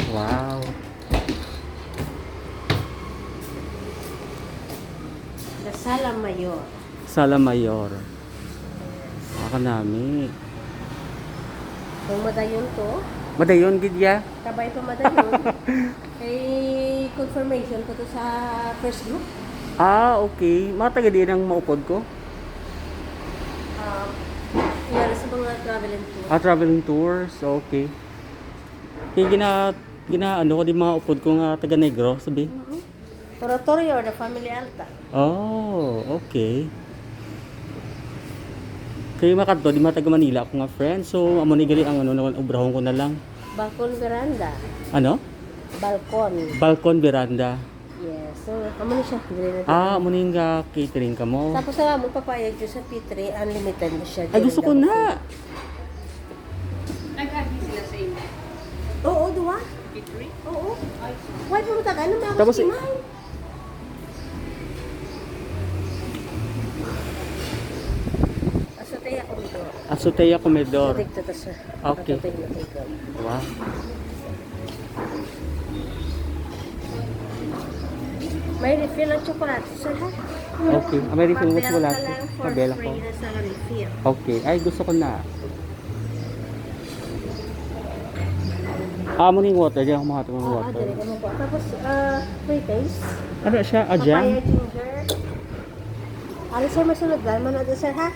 Wow. La Sala Mayor. Sala Mayor. Nami. Kung madayon to, Madayon gidya. kabay pa madayon. Eh, confirmation ko to sa first group. Ah, okay. Matagal din ang maupod ko. Yan sa mga traveling tour. Ah, traveling tours. Okay. Kaya ano ko di mga upod ko nga taga Negro, sabi. Toratorio or the Family Alta. Oh, okay. Kaya makanto, di mga taga Manila ako nga friend. So, amo ni gali ang ubrahon ko na lang. Balcon Veranda. Ano? Balcon. Balcon veranda. Yes. So, amo na siya. Dili na Ah, amo ni nga catering ka mo. Tapos sa mo papayag dyan sa P3, unlimited na siya. Ay, gusto ko na. Nag-agree sila sa inyo. Oo, duwa. P3? Oo. Why pa mo taga? Ano mga Tapos, kusimay? Asatay ako dito. Azotea Comedor. Dito to sa. Okay. Wow. May refill ng chocolate, sir ha? Okay. American mo wala. Pabel ka lang for Pabela ko. free na sa refill. Okay. Ay, gusto ko na. Amo ning water. Di ako makatulong ng water. Dali ka mo po. Tapos, free taste. Ano siya? A jam? Papaya ginger. Ano sir, masunod lang. Manood na sir ha?